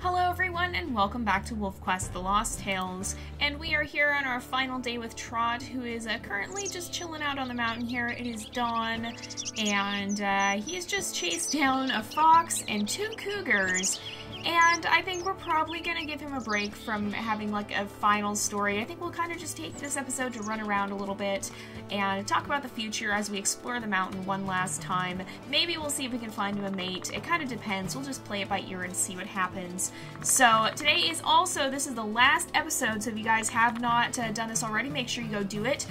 Hello everyone and welcome back to WolfQuest The Lost Tales, and we are here on our final day with Trot, who is currently just chilling out on the mountain here. It is dawn, and he has just chased down a fox and 2 cougars, and I think we're probably gonna give him a break from having like a final story. I think we'll kind of just take this episode to run around a little bit and talk about the future as we explore the mountain one last time. Maybe we'll see if we can find him a mate. It kind of depends. We'll just play it by ear and see what happens. So today is also, this is the last episode, so if you guys have not done this already, make sure you go do it.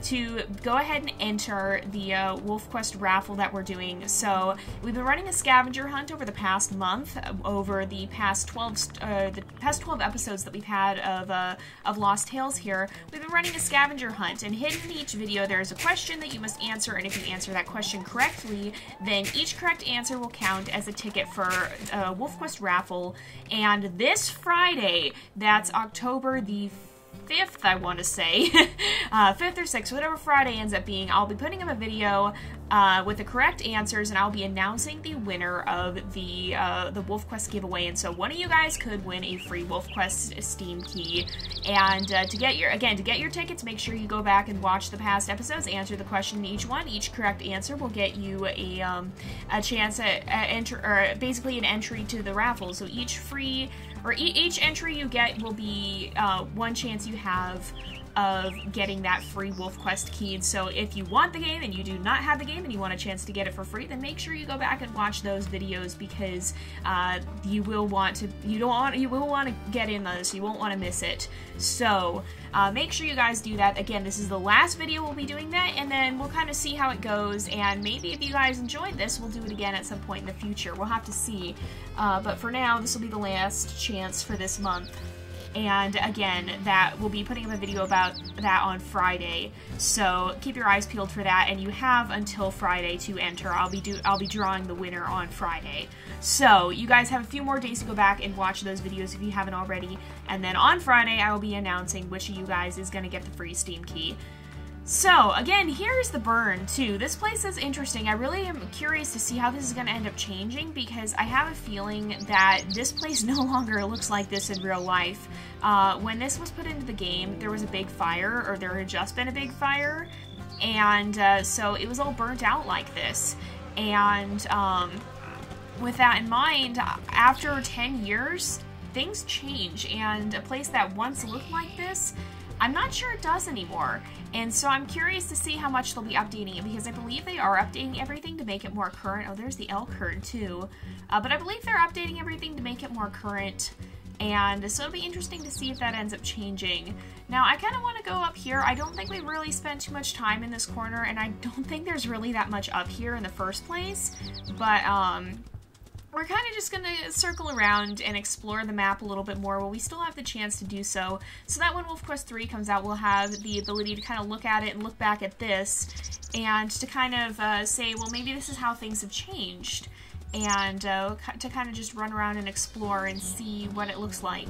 To go ahead and enter the WolfQuest raffle that we're doing. So we've been running a scavenger hunt over the past month, over the past 12 episodes that we've had of Lost Tales here. We've been running a scavenger hunt, and hidden in each video there is a question that you must answer, and if you answer that question correctly, then each correct answer will count as a ticket for a WolfQuest raffle. And this Friday, that's October the 5th, I want to say, 5th or 6th, whatever Friday ends up being, I'll be putting up a video with the correct answers, and I'll be announcing the winner of the WolfQuest giveaway. And so one of you guys could win a free WolfQuest Steam key. And to get your tickets, make sure you go back and watch the past episodes, answer the question in each one. Each correct answer will get you a chance at basically an entry to the raffle. So each entry you get will be one chance you have of getting that free WolfQuest key. So if you want the game and you do not have the game and you want a chance to get it for free, then make sure you go back and watch those videos, because you will want to get in those. You won't want to miss it. So make sure you guys do that. Again, this is the last video we'll be doing that, and then we'll kind of see how it goes, and maybe if you guys enjoyed this, we'll do it again at some point in the future. We'll have to see. But for now, this will be the last chance for this month. And again, that we'll be putting up a video about that on Friday, so keep your eyes peeled for that. And you have until Friday to enter. I'll be drawing the winner on Friday, so you guys have a few more days to go back and watch those videos if you haven't already. And then on Friday, I will be announcing which of you guys is going to get the free Steam key. So, again, here's the burn, too. This place is interesting. I really am curious to see how this is going to end up changing, because I have a feeling that this place no longer looks like this in real life. When this was put into the game, there was a big fire, or there had just been a big fire, and so it was all burnt out like this. And with that in mind, after 10 years, things change, and a place that once looked like this, I'm not sure it does anymore. And so I'm curious to see how much they'll be updating it, because I believe they are updating everything to make it more current. Oh, there's the elk herd too. But I believe they're updating everything to make it more current. And so it'll be interesting to see if that ends up changing. Now, I kind of want to go up here. I don't think we really spent too much time in this corner, and I don't think there's really that much up here in the first place. But, we're kind of just going to circle around and explore the map a little bit more while we still have the chance to do so. So that when WolfQuest 3 comes out, we'll have the ability to kind of look at it and look back at this, and to kind of say, well, maybe this is how things have changed. And to kind of just run around and explore and see what it looks like,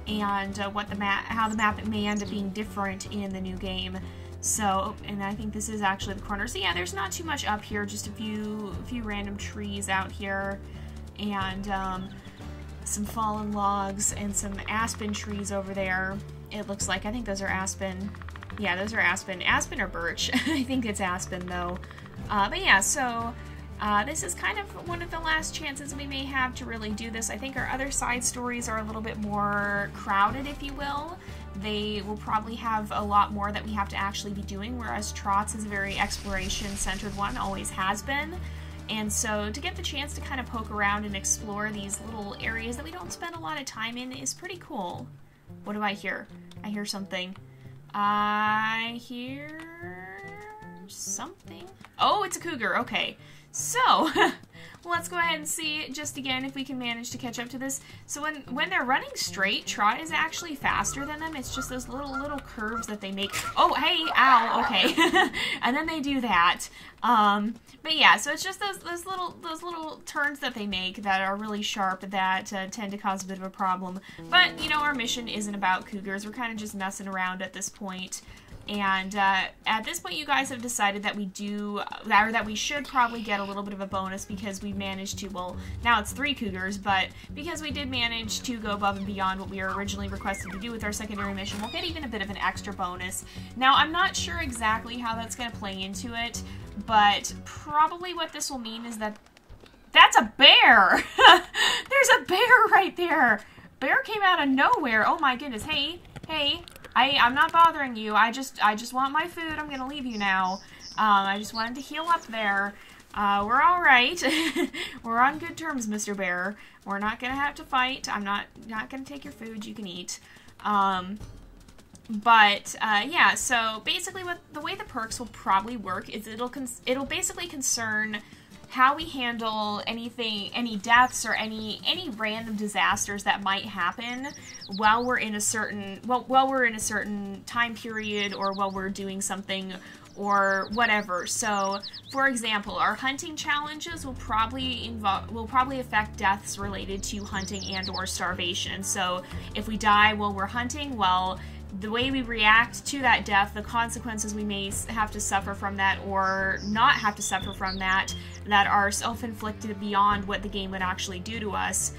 and how the map may end up being different in the new game. So, and I think this is actually the corner. So yeah, there's not too much up here, just a few random trees out here, and some fallen logs and some aspen trees over there. It looks like, I think those are aspen. Yeah, those are aspen. Aspen or birch. I think it's aspen though. But yeah, so this is kind of one of the last chances we may have to really do this. I think our other side stories are a little bit more crowded, if you will. They will probably have a lot more that we have to actually be doing, whereas Trot's is a very exploration-centered one, always has been. And so to get the chance to kind of poke around and explore these little areas that we don't spend a lot of time in is pretty cool. What do I hear? I hear something. I hear something. Oh, it's a cougar. Okay. So, let's go ahead and see just again if we can manage to catch up to this. So when they're running straight, Trot is actually faster than them. It's just those little curves that they make. Oh, hey, ow, okay. And then they do that. But yeah, so it's just those little turns that they make that are really sharp that tend to cause a bit of a problem. But, you know, our mission isn't about cougars. We're kind of just messing around at this point. And at this point, you guys have decided that that we should probably get a little bit of a bonus because we managed to, well, now it's 3 cougars, but because we did manage to go above and beyond what we were originally requested to do with our secondary mission, we'll get even a bit of an extra bonus. Now, I'm not sure exactly how that's going to play into it, but probably what this will mean is that that's a bear! There's a bear right there! Bear came out of nowhere. Oh my goodness. Hey, I'm not bothering you. I just want my food. I'm gonna leave you now. I just wanted to heal up there. We're alright. We're on good terms, Mr. Bear. We're not gonna have to fight. I'm not gonna take your food. You can eat. Yeah, so basically the way the perks will probably work is it'll basically concern how we handle any deaths or any random disasters that might happen while we're in a certain time period, or while we're doing something or whatever. So, for example, our hunting challenges will probably affect deaths related to hunting and or starvation. So, if we die while we're hunting, well, the way we react to that death, the consequences we may have to suffer from that or not have to suffer from that are self-inflicted beyond what the game would actually do to us,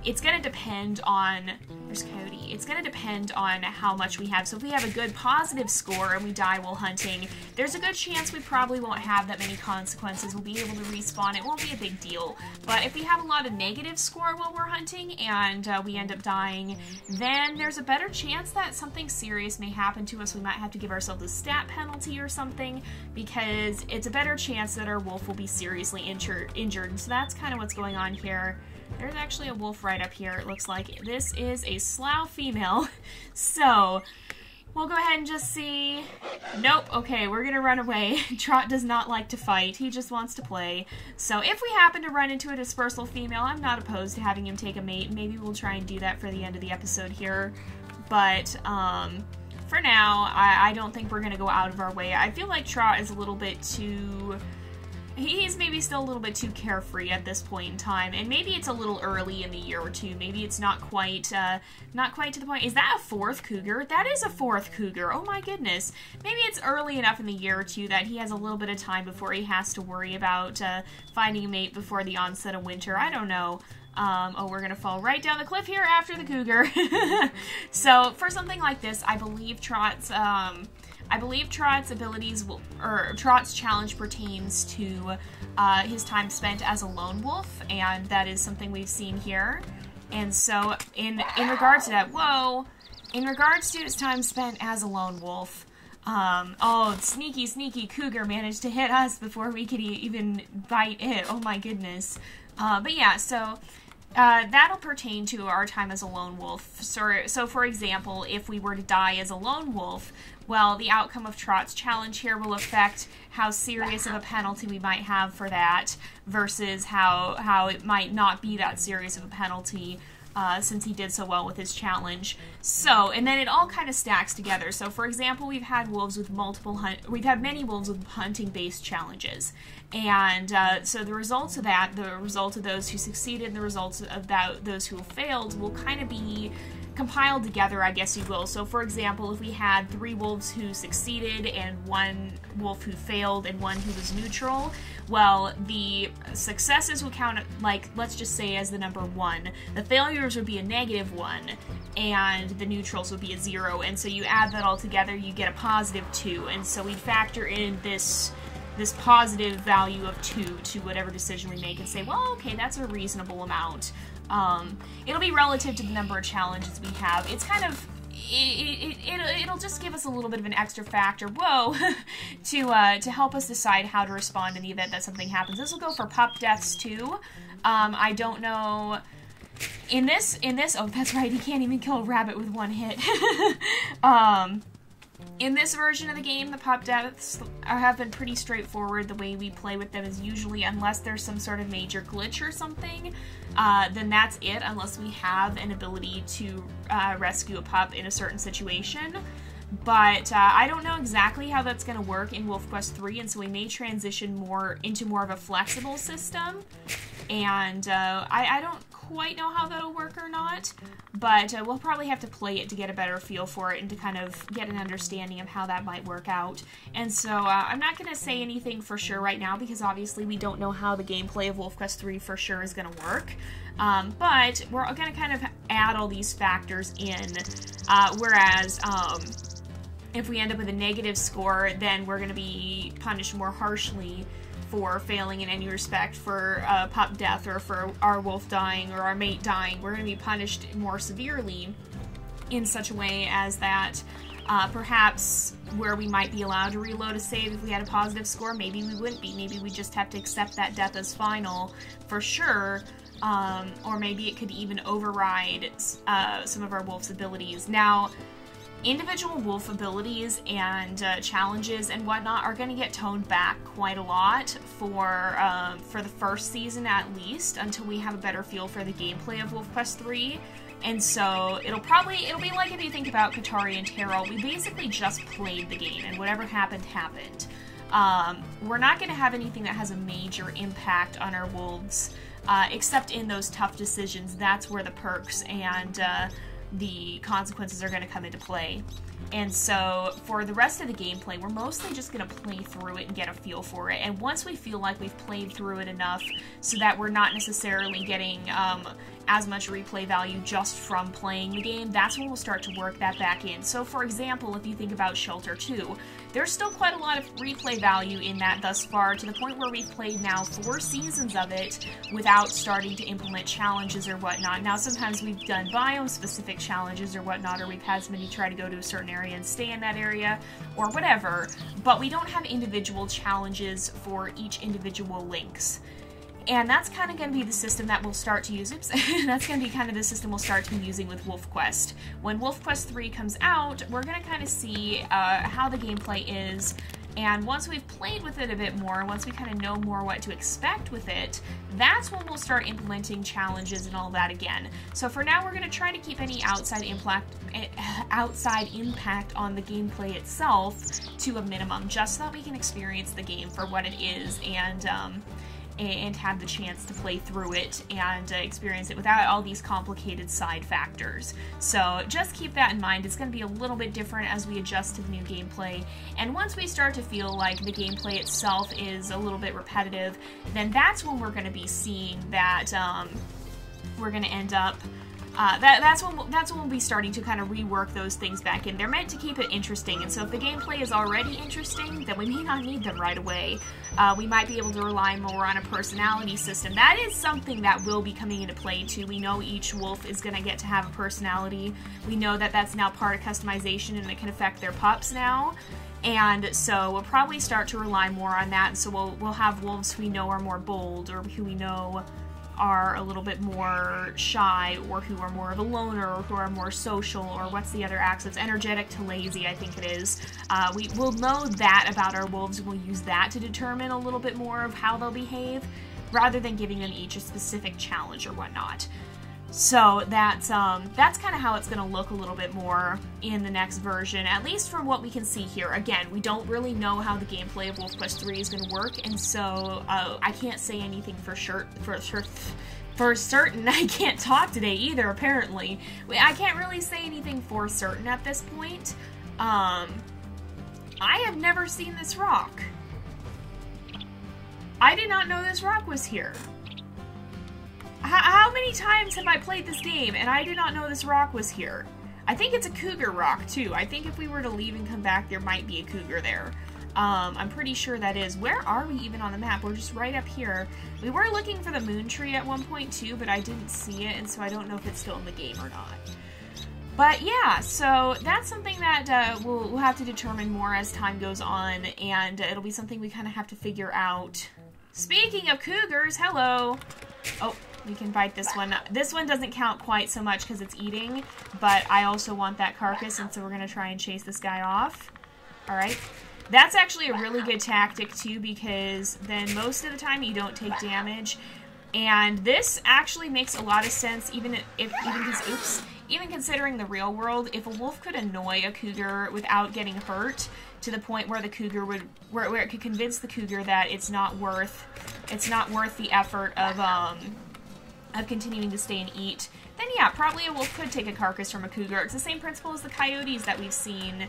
it's going to depend on, there's Cody, it's going to depend on how much we have. So if we have a good positive score and we die while hunting, there's a good chance we probably won't have that many consequences. We'll be able to respawn. It won't be a big deal. But if we have a lot of negative score while we're hunting and we end up dying, then there's a better chance that something serious may happen to us. We might have to give ourselves a stat penalty or something, because it's a better chance that our wolf will be seriously injured. So that's kind of what's going on here. There's actually a wolf right up here, it looks like. This is a slough female. So, we'll go ahead and just see. Nope, okay, we're gonna run away. Trot does not like to fight, he just wants to play. So if we happen to run into a dispersal female, I'm not opposed to having him take a mate. Maybe we'll try and do that for the end of the episode here. But, for now, I don't think we're gonna go out of our way. I feel like Trot is a little bit too... He's maybe still a little bit too carefree at this point in time, and maybe it's a little early in the year or two. Maybe it's not quite to the point. Is that a 4th cougar? That is a 4th cougar. Oh my goodness. Maybe it's early enough in the year or two that he has a little bit of time before he has to worry about finding a mate before the onset of winter. I don't know. Oh, we're gonna fall right down the cliff here after the cougar. So for something like this, I believe Trot's abilities or Trot's challenge pertains to his time spent as a lone wolf, and that is something we've seen here. And so, in regards to that, in regards to his time spent as a lone wolf, oh, sneaky cougar managed to hit us before we could even bite it. Oh my goodness. But yeah, so that'll pertain to our time as a lone wolf. So for example, if we were to die as a lone wolf, well, the outcome of Trot's challenge here will affect how serious of a penalty we might have for that versus how it might not be that serious of a penalty since he did so well with his challenge. So, and then it all kind of stacks together. So, for example, we've had wolves with many wolves with hunting-based challenges. And so the results of that, the result of those who succeeded and the results of those who failed will kind of be compiled together, I guess you will. So, for example, if we had 3 wolves who succeeded and 1 wolf who failed and 1 who was neutral, well, the successes would count, like, let's just say as the number 1. The failures would be a -1, and the neutrals would be a 0. And so you add that all together, you get a +2. And so we factor in this positive value of 2 to whatever decision we make and say, well, okay, that's a reasonable amount. It'll be relative to the number of challenges we have. It's kind of, it'll just give us a little bit of an extra factor, to help us decide how to respond in the event that something happens. This will go for pup deaths too. I don't know, in this, oh, that's right, he can't even kill a rabbit with 1 hit. In this version of the game, the pup deaths have been pretty straightforward. The way we play with them is usually, unless there's some sort of major glitch or something, then that's it, unless we have an ability to rescue a pup in a certain situation. But I don't know exactly how that's going to work in WolfQuest 3, and so we may transition into more of a flexible system. And I don't quite know how that'll work or not, but we'll probably have to play it to get a better feel for it and to kind of get an understanding of how that might work out. And so I'm not going to say anything for sure right now because obviously we don't know how the gameplay of WolfQuest 3 for sure is going to work. But we're going to kind of add all these factors in, whereas if we end up with a negative score, then we're going to be punished more harshly for failing in any respect, for pup death or for our wolf dying or our mate dying. We're going to be punished more severely in such a way as that perhaps where we might be allowed to reload a save if we had a positive score, maybe we wouldn't be. Maybe we just have to accept that death as final for sure, or maybe it could even override some of our wolf's abilities. Now, individual wolf abilities and challenges and whatnot are going to get toned back quite a lot for the first season at least, until we have a better feel for the gameplay of WolfQuest 3. And so it'll be like if you think about Katari and Terrell, we basically just played the game and whatever happened, happened. We're not going to have anything that has a major impact on our wolves, except in those tough decisions. That's where the perks and the consequences are going to come into play. And so for the rest of the gameplay, we're mostly just going to play through it and get a feel for it. And once we feel like we've played through it enough so that we're not necessarily getting as much replay value just from playing the game, that's when we'll start to work that back in. So for example, if you think about Shelter 2, there's still quite a lot of replay value in that thus far, to the point where we've played now 4 seasons of it without starting to implement challenges or whatnot. Now sometimes we've done biome-specific challenges or whatnot, or we've had somebody try to go to a certain area and stay in that area, or whatever, but we don't have individual challenges for each individual links. And that's kind of going to be the system that we'll start to use. Oops. That's going to be kind of the system we'll start to be using with WolfQuest. When WolfQuest 3 comes out, we're going to kind of see how the gameplay is. And once we've played with it a bit more, once we kind of know more what to expect with it, that's when we'll start implementing challenges and all that again. So for now, we're going to try to keep any outside impact on the gameplay itself to a minimum, just so that we can experience the game for what it is and have the chance to play through it and experience it without all these complicated side factors. So just keep that in mind. It's going to be a little bit different as we adjust to the new gameplay. And once we start to feel like the gameplay itself is a little bit repetitive, then that's when we're going to be seeing that we're going to end up that's when we'll be starting to kind of rework those things back in. They're meant to keep it interesting, and so if the gameplay is already interesting, then we may not need them right away. We might be able to rely more on a personality system. That is something that will be coming into play too. We know each wolf is going to get to have a personality. We know that that's now part of customization and it can affect their pups now. And so we'll probably start to rely more on that. And so we'll have wolves who we know are more bold, or who we know are a little bit more shy, or who are more of a loner, or who are more social, or what's the other accents? Energetic to lazy, I think it is. We will know that about our wolves, and we'll use that to determine a little bit more of how they'll behave, rather than giving them each a specific challenge or whatnot. So that's kind of how it's going to look a little bit more in the next version, at least from what we can see here. Again, we don't really know how the gameplay of WolfQuest 3 is going to work, and so I can't say anything for certain. I can't talk today either, apparently. I can't really say anything for certain at this point. I have never seen this rock. I did not know this rock was here. How many times have I played this game and I did not know this rock was here? I think it's a cougar rock too. I think if we were to leave and come back, there might be a cougar there. I'm pretty sure that is. Where are we even on the map? We're just right up here. We were looking for the moon tree at one point too, but I didn't see it, and so I don't know if it's still in the game or not. But yeah, so that's something that we'll have to determine more as time goes on, and it'll be something we kind of have to figure out. Speaking of cougars, hello! Oh. We can bite this one. This one doesn't count quite so much because it's eating, but I also want that carcass, and so we're going to try and chase this guy off. Alright. That's actually a really good tactic, too, because then most of the time you don't take damage. And this actually makes a lot of sense, even considering the real world. If a wolf could annoy a cougar without getting hurt, to the point where the cougar would, where it could convince the cougar that it's not worth the effort of continuing to stay and eat, then yeah, probably a wolf could take a carcass from a cougar. It's the same principle as the coyotes that we've seen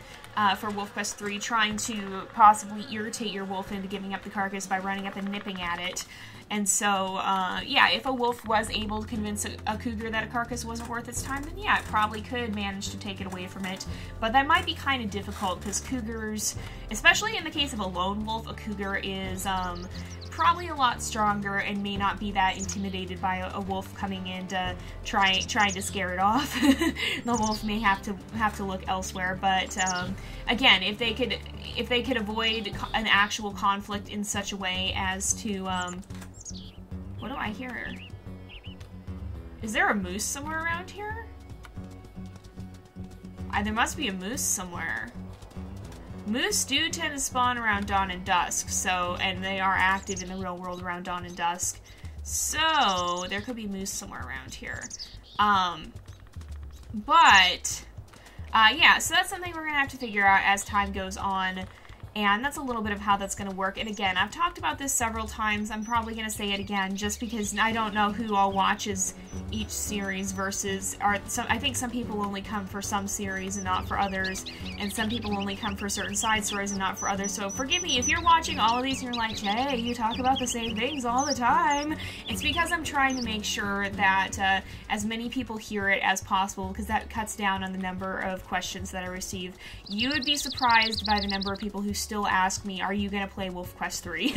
for WolfQuest 3, trying to possibly irritate your wolf into giving up the carcass by running up and nipping at it. And so, yeah, if a wolf was able to convince a cougar that a carcass wasn't worth its time, then yeah, it probably could manage to take it away from it. But that might be kind of difficult, because cougars, especially in the case of a lone wolf, a cougar is probably a lot stronger and may not be that intimidated by a wolf coming in to trying to scare it off. The wolf may have to look elsewhere, but again, if they could avoid an actual conflict in such a way as to what do I hear? Is there a moose somewhere around here? There must be a moose somewhere. Moose do tend to spawn around dawn and dusk, so, and they are active in the real world around dawn and dusk. So, there could be moose somewhere around here. Yeah, so that's something we're gonna have to figure out as time goes on. And that's a little bit of how that's going to work. And again, I've talked about this several times. I'm probably going to say it again just because I don't know who all watches each series versus... I think some people only come for some series and not for others. And some people only come for certain side stories and not for others. So forgive me if you're watching all of these and you're like, Jay, you talk about the same things all the time. It's because I'm trying to make sure that as many people hear it as possible, because that cuts down on the number of questions that I receive. You would be surprised by the number of people who still ask me, are you going to play WolfQuest 3?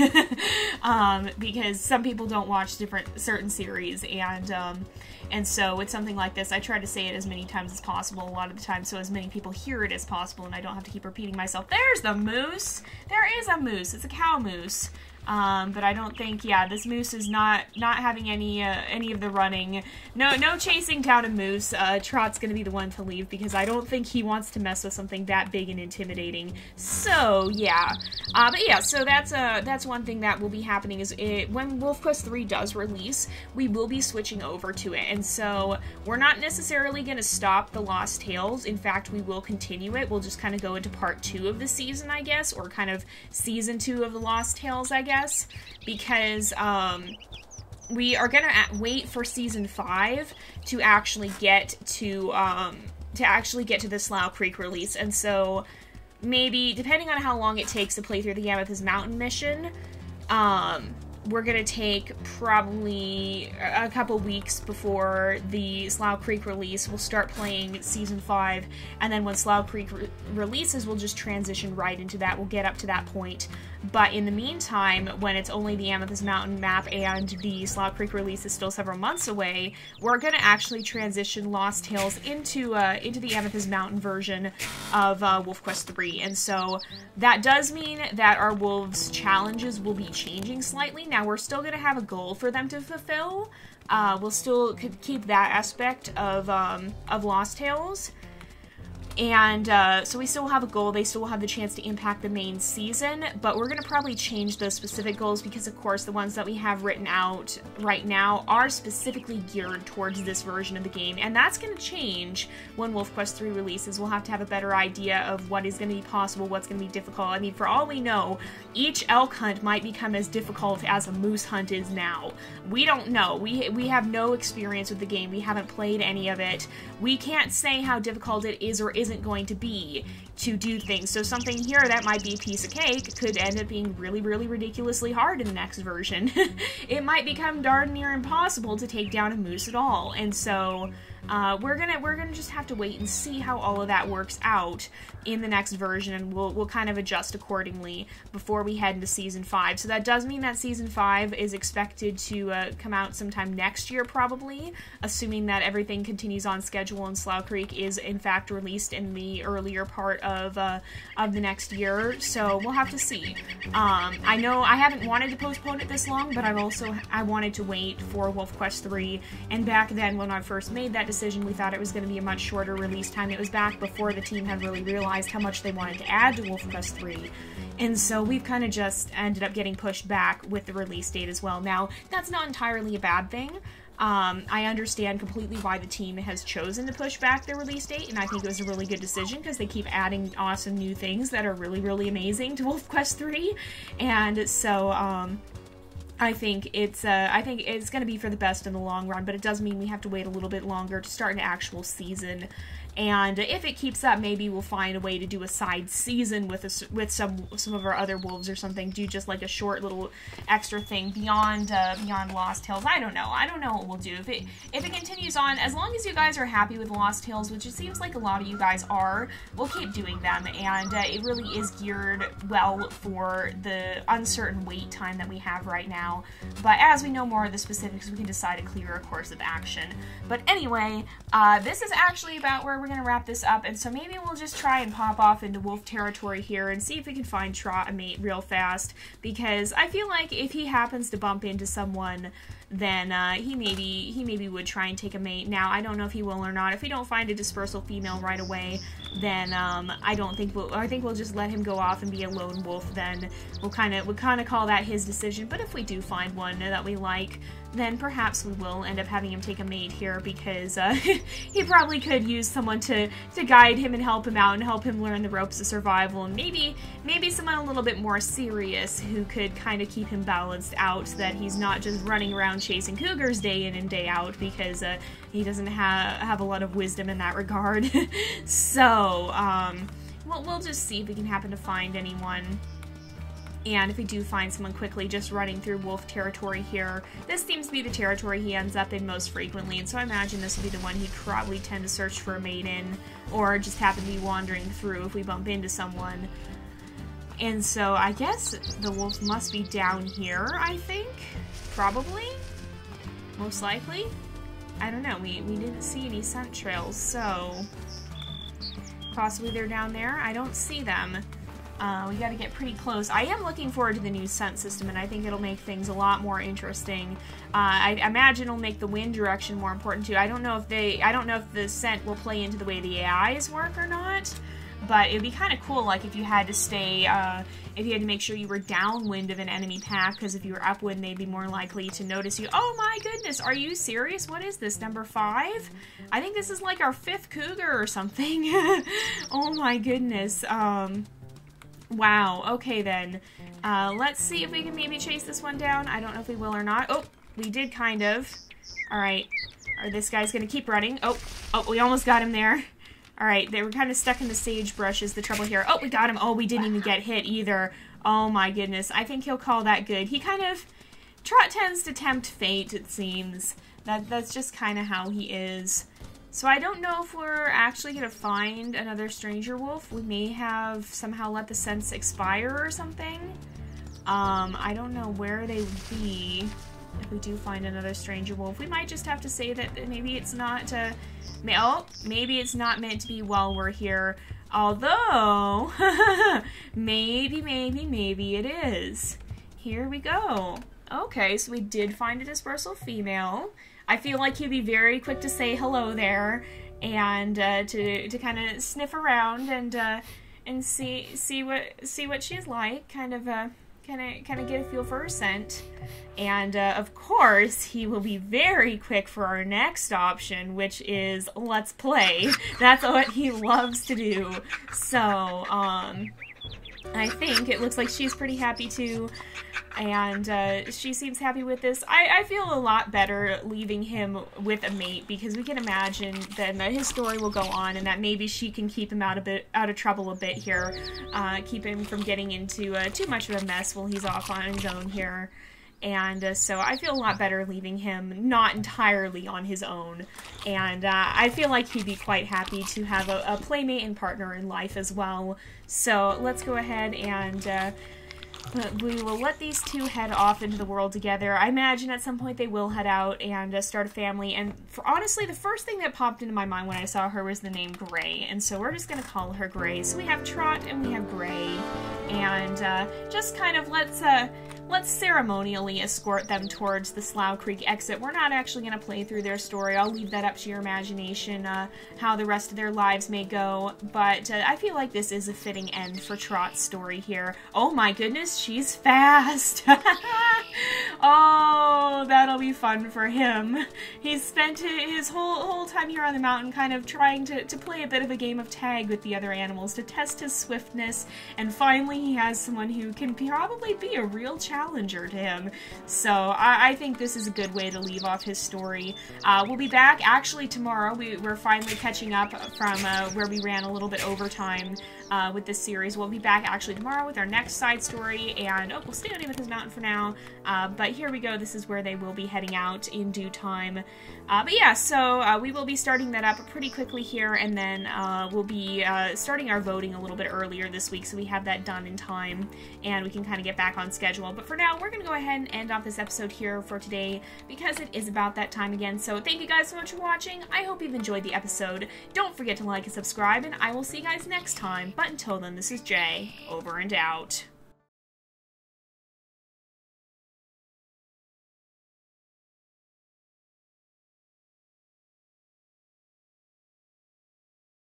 Because some people don't watch certain series, and so it's something like this. I try to say it as many times as possible a lot of the time, so as many people hear it as possible, and I don't have to keep repeating myself. There's the moose! There is a moose! It's a cow moose. But I don't think, yeah, this moose is not having any of the running. No chasing down a moose. Trot's gonna be the one to leave because I don't think he wants to mess with something that big and intimidating. So, yeah. But yeah, so that's one thing that will be happening is when WolfQuest 3 does release, we will be switching over to it. And so, we're not necessarily gonna stop the Lost Tales. In fact, we will continue it. We'll just kind of go into part 2 of the season, I guess, or kind of season 2 of the Lost Tales, I guess. Because we are gonna wait for season 5 to actually get to the Slough Creek release, and so maybe depending on how long it takes to play through the Amethyst Mountain mission, we're gonna take probably a couple weeks before the Slough Creek release. We'll start playing Season 5, and then when Slough Creek releases, we'll just transition right into that. We'll get up to that point. But in the meantime, when it's only the Amethyst Mountain map and the Slough Creek release is still several months away, we're gonna actually transition Lost Tales into the Amethyst Mountain version of WolfQuest 3. And so that does mean that our wolves challenges will be changing slightly. Now, we're still going to have a goal for them to fulfill. We'll still keep that aspect of Lost Tales. And so we still have a goal. They still have the chance to impact the main season, but we're going to probably change those specific goals because, of course, the ones that we have written out right now are specifically geared towards this version of the game, and that's going to change when WolfQuest 3 releases. We'll have to have a better idea of what is going to be possible, what's going to be difficult. I mean, for all we know, each elk hunt might become as difficult as a moose hunt is now. We don't know. We have no experience with the game. We haven't played any of it. We can't say how difficult it is or isn't going to be to do things. So something here that might be a piece of cake could end up being really, really ridiculously hard in the next version. It might become darn near impossible to take down a moose at all. And so we're gonna just have to wait and see how all of that works out in the next version, and we'll kind of adjust accordingly before we head into Season 5. So that does mean that Season 5 is expected to come out sometime next year, probably, assuming that everything continues on schedule and Slough Creek is in fact released in the earlier part of the next year. So we'll have to see. I know I haven't wanted to postpone it this long, but I wanted to wait for WolfQuest 3, and back then when I first made that decision, we thought it was going to be a much shorter release time. It was back before the team had really realized how much they wanted to add to WolfQuest 3. And so we've kind of just ended up getting pushed back with the release date as well. Now, that's not entirely a bad thing. I understand completely why the team has chosen to push back their release date, and I think it was a really good decision because they keep adding awesome new things that are really, really amazing to WolfQuest 3. And so, I think it's going to be for the best in the long run, but it does mean we have to wait a little bit longer to start an actual season. And if it keeps up, maybe we'll find a way to do a side season with some of our other wolves or something. Do just like a short little extra thing beyond Lost Tales. I don't know what we'll do if it continues on. As long as you guys are happy with Lost Tales, which it seems like a lot of you guys are, we'll keep doing them. And it really is geared well for the uncertain wait time that we have right now. But as we know more of the specifics, we can decide a clearer course of action. But anyway, this is actually about where we're going to wrap this up, and so maybe we'll just try and pop off into wolf territory here and see if we can find Trot a mate real fast, because I feel like if he happens to bump into someone, then he maybe would try and take a mate. Now, I don't know if he will or not. If we don't find a dispersal female right away, then I think we'll just let him go off and be a lone wolf. Then we'll kind of call that his decision. But if we do find one that we like, then perhaps we will end up having him take a mate here, because he probably could use someone to guide him and help him out and help him learn the ropes of survival, and maybe someone a little bit more serious who could kind of keep him balanced out, so that he's not just running around chasing cougars day in and day out, because he doesn't have a lot of wisdom in that regard. So we'll just see if we can happen to find anyone. And if we do find someone quickly just running through wolf territory here, this seems to be the territory he ends up in most frequently, and so I imagine this will be the one he'd probably tend to search for a mate in, or just happen to be wandering through if we bump into someone. And so I guess the wolf must be down here, I think? Probably? Most likely? I don't know, we didn't see any scent trails, so possibly they're down there. I don't see them. We gotta get pretty close. I am looking forward to the new scent system, and I think it'll make things a lot more interesting. I imagine it'll make the wind direction more important too. I don't know if the scent will play into the way the AIs work or not, but it'd be kind of cool, like if you had to stay, if you had to make sure you were downwind of an enemy pack, because if you were upwind, they'd be more likely to notice you. Oh my goodness, are you serious? What is this, number 5? I think this is like our 5th cougar or something. Oh my goodness. Wow, okay then. Let's see if we can maybe chase this one down. I don't know if we will or not. Oh, we did kind of. Alright. This guy's gonna keep running. Oh, we almost got him there. Alright, they were kind of stuck in the sagebrush is the trouble here. Oh, we got him. Oh, we didn't even get hit either. Oh my goodness. I think he'll call that good. He kind of... Trot tends to tempt fate, it seems. That's just kind of how he is. So I don't know if we're actually going to find another stranger wolf. We may have somehow let the scents expire or something. I don't know where they would be if we do find another stranger wolf. We might just have to say that maybe it's not, maybe it's not meant to be while we're here. Although, maybe it is. Here we go. Okay, so we did find a dispersal female. I feel like he'd be very quick to say hello there, and to kind of sniff around and see what she's like, kind of get a feel for her scent. And of course, he will be very quick for our next option, which is let's play. That's what he loves to do. So I think it looks like she's pretty happy too. And she seems happy with this. I feel a lot better leaving him with a mate, because we can imagine then that his story will go on, and that maybe she can keep him out of trouble a bit here, keep him from getting into too much of a mess while he's off on his own here. And so I feel a lot better leaving him not entirely on his own. And I feel like he'd be quite happy to have a playmate and partner in life as well. So let's go ahead and we will let these two head off into the world together. I imagine at some point they will head out and start a family. And honestly, the first thing that popped into my mind when I saw her was the name Gray. And so we're just going to call her Gray. So we have Trot and we have Gray. And just kind of let's ceremonially escort them towards the Slough Creek exit. We're not actually going to play through their story. I'll leave that up to your imagination, how the rest of their lives may go. But I feel like this is a fitting end for Trot's story here. Oh my goodness, she's fast! Oh, that'll be fun for him. He's spent his whole time here on the mountain kind of trying to play a bit of a game of tag with the other animals to test his swiftness, and finally he has someone who can probably be a real challenger to him. So I think this is a good way to leave off his story. We'll be back actually tomorrow. We're finally catching up from where we ran a little bit over time with this series. We'll be back actually tomorrow with our next side story, and we'll stay on Amethyst Mountain for now. But here we go. This is where they will be heading out in due time. But yeah, so we will be starting that up pretty quickly here, and then we'll be starting our voting a little bit earlier this week, so we have that done in time, and we can kind of get back on schedule. But for now, we're going to go ahead and end off this episode here for today, because it is about that time again. So thank you guys so much for watching. I hope you've enjoyed the episode. Don't forget to like and subscribe, and I will see you guys next time. But until then, this is Jay, over and out.